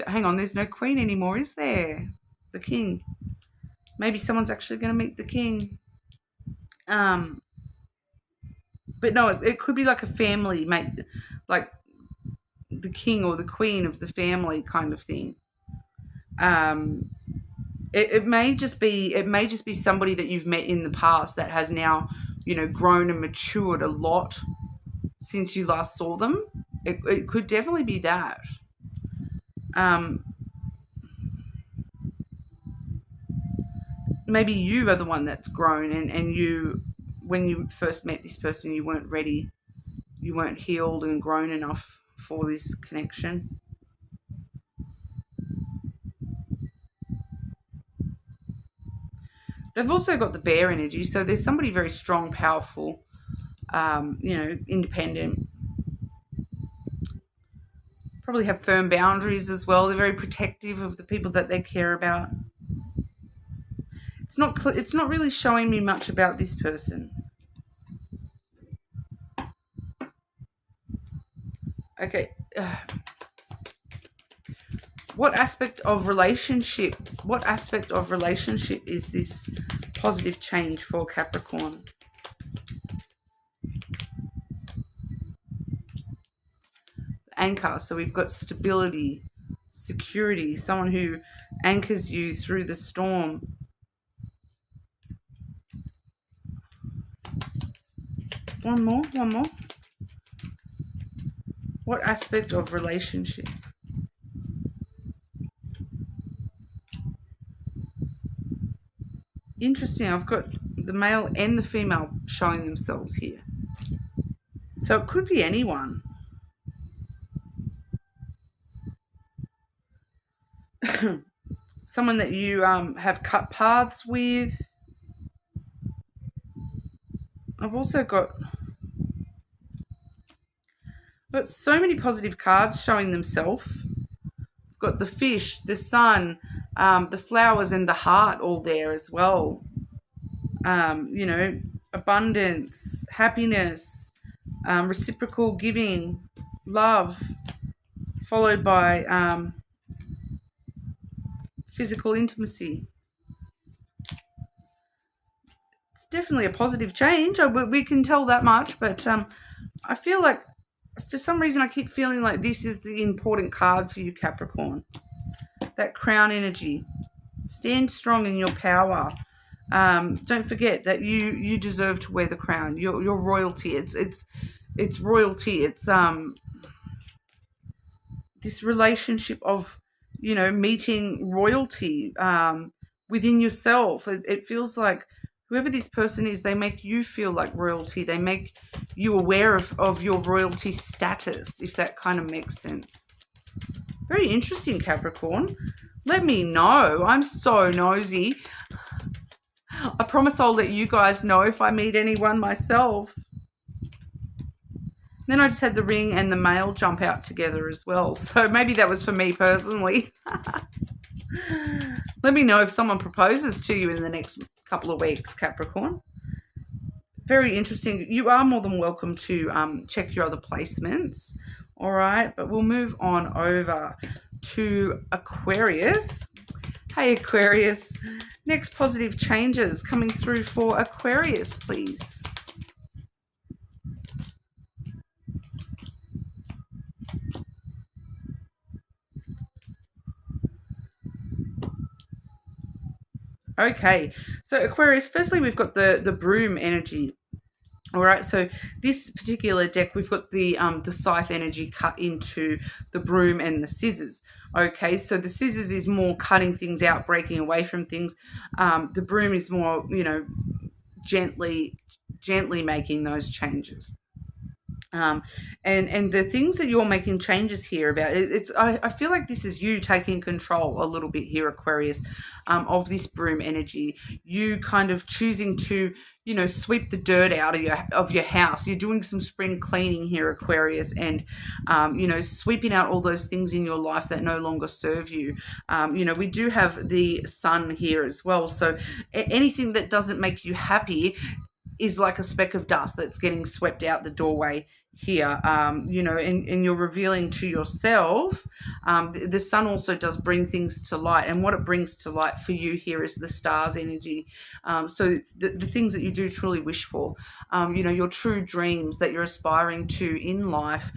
Hang on, there's no queen anymore, is there? The king. Maybe someone's actually going to meet the king. But no, it could be like a family, mate, like the king or the queen of the family kind of thing. It may just be somebody that you've met in the past that has now, you know, grown and matured a lot since you last saw them. It could definitely be that. Maybe you are the one that's grown and you, when you first met this person, you weren't ready. You weren't healed and grown enough for this connection. They've also got the bear energy, so there's somebody very strong, powerful, you know, independent. Probably have firm boundaries as well. They're very protective of the people that they care about. It's not really showing me much about this person. Okay. What aspect of relationship is this positive change for Capricorn? Anchor. So we've got stability, security, someone who anchors you through the storm. One more. What aspect of relationship? Interesting. I've got the male and the female showing themselves here. So it could be anyone. Someone that you have cut paths with. I've also got so many positive cards showing themselves. I've got the fish, the sun, the flowers and the heart all there as well. You know, abundance, happiness, reciprocal giving, love, followed by physical intimacy. It's definitely a positive change. We can tell that much, but I feel like for some reason I keep feeling like this is the important card for you, Capricorn. That crown energy, Stand strong in your power. Don't forget that you deserve to wear the crown. You're royalty. It's royalty. It's this relationship of, meeting royalty within yourself. It feels like whoever this person is, they make you feel like royalty. They make you aware of your royalty status, if that kind of makes sense. Very interesting, Capricorn. Let me know. I'm so nosy. I promise I'll let you guys know if I meet anyone myself. Then I just had the ring and the male jump out together as well. So maybe that was for me personally. Let me know if someone proposes to you in the next couple of weeks, Capricorn. Very interesting. You are more than welcome to check your other placements. All right, but we'll move on over to Aquarius. Hey, Aquarius. Next positive changes coming through for Aquarius, please. Okay, so Aquarius, firstly, we've got the broom energy. All right, so this particular deck, we've got the scythe energy cut into the broom and the scissors. Okay, so the scissors is more cutting things out, breaking away from things. The broom is more, gently making those changes. And the things that you're making changes here about, I feel like this is you taking control a little bit here, Aquarius, of this broom energy. You kind of choosing to, sweep the dirt out of your house. You're doing some spring cleaning here, Aquarius, and sweeping out all those things in your life that no longer serve you. We do have the sun here as well, so anything that doesn't make you happy is like a speck of dust that's getting swept out the doorway here, and you're revealing to yourself. The sun also does bring things to light, and what it brings to light for you here is the stars energy. So the things that you do truly wish for, your true dreams that you're aspiring to in life,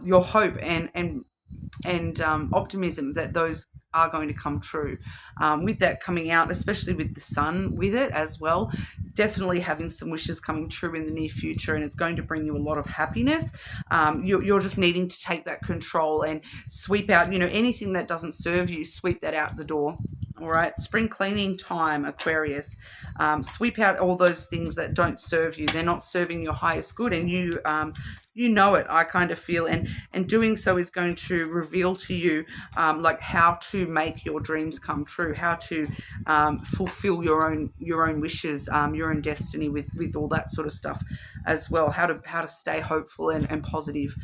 your hope and optimism that those are going to come true. With that coming out, especially with the sun with it as well, definitely having some wishes coming true in the near future, and it's going to bring you a lot of happiness. You're just needing to take that control and sweep out, anything that doesn't serve you, sweep that out the door. All right, spring cleaning time, Aquarius. Sweep out all those things that don't serve you. They're not serving your highest good, and you know it, I kind of feel, and doing so is going to reveal to you like how to make your dreams come true, how to fulfill your own wishes, your own destiny with all that sort of stuff as well, how to stay hopeful and positive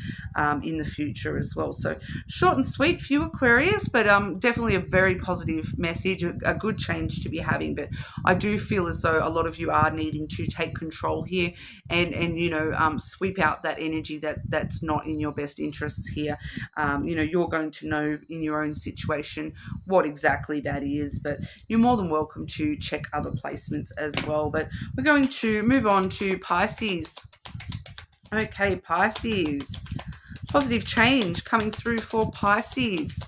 in the future as well. So short and sweet for you, Aquarius, but definitely a very positive message, a good change to be having. But I do feel as though a lot of you are needing to take control here and sweep out that energy that's not in your best interests here. You're going to know in your own situation what exactly that is, but you're more than welcome to check other placements as well. But we're going to move on to Pisces. Okay, Pisces. Positive change coming through for Pisces.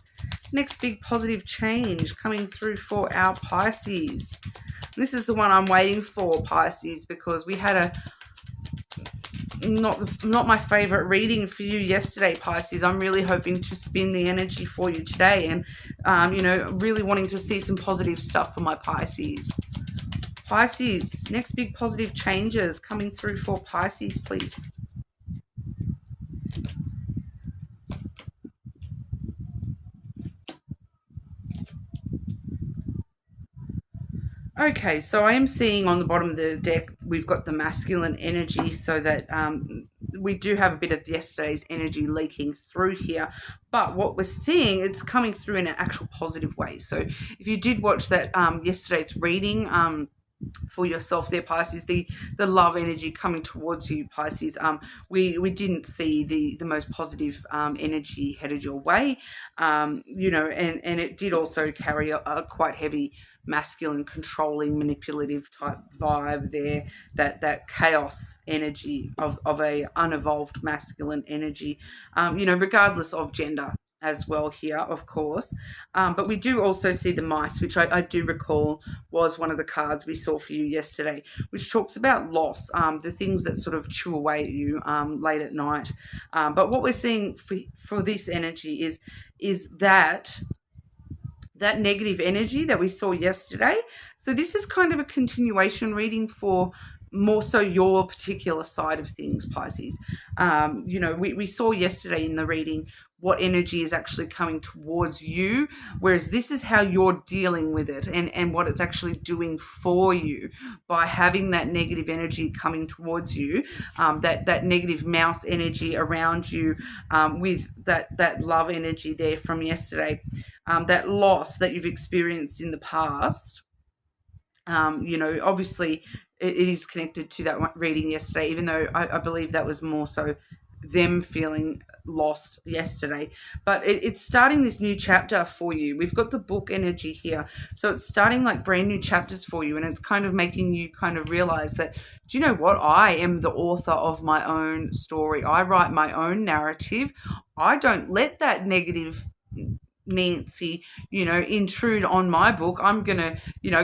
Next big positive change coming through for our Pisces. This is the one I'm waiting for, Pisces, because we had not my favorite reading for you yesterday, Pisces. I'm really hoping to spin the energy for you today, and really wanting to see some positive stuff for my Pisces. Pisces, next big positive changes coming through for Pisces, please. Okay, so I am seeing on the bottom of the deck, we've got the masculine energy, so that we do have a bit of yesterday's energy leaking through here. But what we're seeing, it's coming through in an actual positive way. So if you did watch that yesterday's reading for yourself there, Pisces, the love energy coming towards you, Pisces, we didn't see the most positive energy headed your way, and it did also carry a quite heavy masculine, controlling, manipulative type vibe there, that chaos energy of a unevolved masculine energy, regardless of gender. as well here, of course. But we do also see the mice, which I do recall was one of the cards we saw for you yesterday, which talks about loss, the things that sort of chew away at you late at night. But what we're seeing for this energy is that negative energy that we saw yesterday. So this is kind of a continuation reading for more so your particular side of things, Pisces. We saw yesterday in the reading what energy is actually coming towards you, whereas this is how you're dealing with it and what it's actually doing for you by having that negative energy coming towards you, that negative mouse energy around you, with that love energy there from yesterday, that loss that you've experienced in the past. Obviously it is connected to that reading yesterday, even though I believe that was more so them feeling lost yesterday. But it's starting this new chapter for you. We've got the book energy here. So it's starting like brand new chapters for you, and it's kind of making you kind of realize that, do you know what? I am the author of my own story. I write my own narrative. I don't let that negative Nancy, intrude on my book. I'm going to,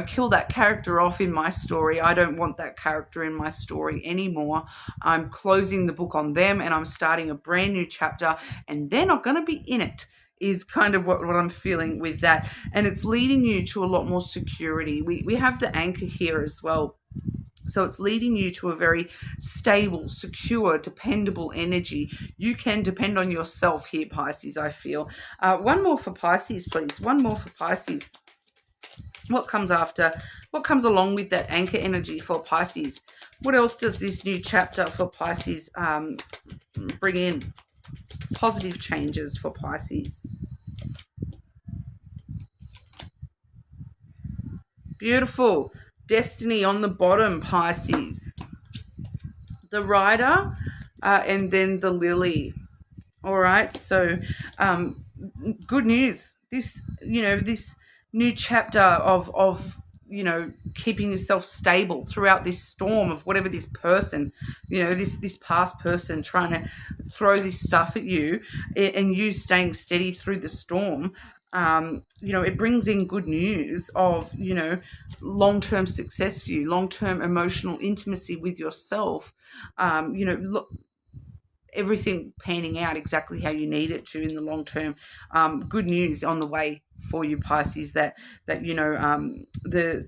kill that character off in my story. I don't want that character in my story anymore. I'm closing the book on them and I'm starting a brand new chapter, and they're not going to be in it, is kind of what I'm feeling with that. And it's leading you to a lot more security. We have the anchor here as well. So it's leading you to a very stable, secure, dependable energy. You can depend on yourself here, Pisces, I feel. One more for Pisces, please. One more for Pisces. What comes after? What comes along with that anchor energy for Pisces? What else does this new chapter for Pisces bring in? Positive changes for Pisces. Beautiful. Destiny on the bottom, Pisces. The Rider, and then the Lily. All right, so good news. This new chapter of keeping yourself stable throughout this storm of whatever this person, this past person trying to throw this stuff at you, and you staying steady through the storm. It brings in good news of, long-term success for you, long-term emotional intimacy with yourself, look, everything panning out exactly how you need it to in the long term. Good news on the way for you, Pisces, that the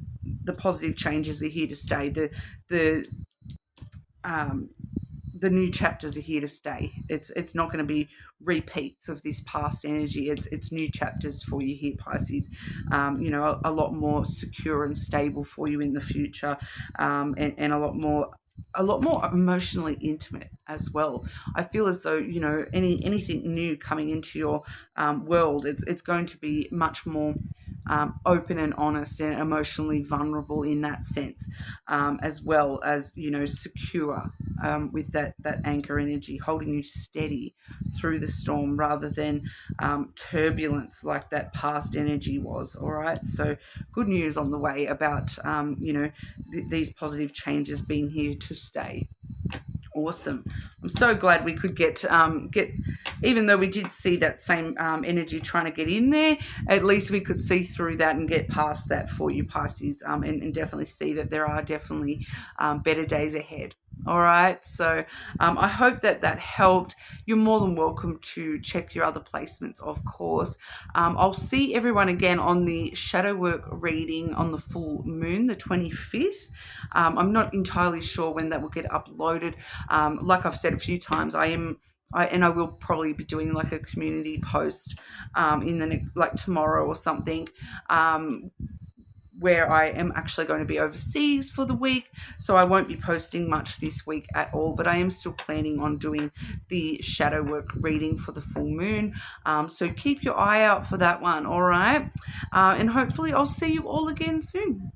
positive changes are here to stay. The new chapters are here to stay. It's not going to be repeats of this past energy. It's new chapters for you here, Pisces. A lot more secure and stable for you in the future, and a lot more emotionally intimate as well. I feel as though anything new coming into your world, it's going to be much more open and honest and emotionally vulnerable in that sense, as well as secure, with that anchor energy holding you steady through the storm rather than turbulence like that past energy was. All right, so good news on the way about these positive changes being here to stay. Awesome. I'm so glad we could get even though we did see that same energy trying to get in there, at least we could see through that and get past that for you, Pisces, and definitely see that there are definitely better days ahead. All right, so I hope that helped. You're more than welcome to check your other placements, of course. I'll see everyone again on the shadow work reading on the full moon, the 25th. I'm not entirely sure when that will get uploaded. Like I've said a few times, I will probably be doing like a community post like tomorrow or something, where I am actually going to be overseas for the week, so I won't be posting much this week at all, but I am still planning on doing the shadow work reading for the full moon, so keep your eye out for that one. All right, and hopefully I'll see you all again soon.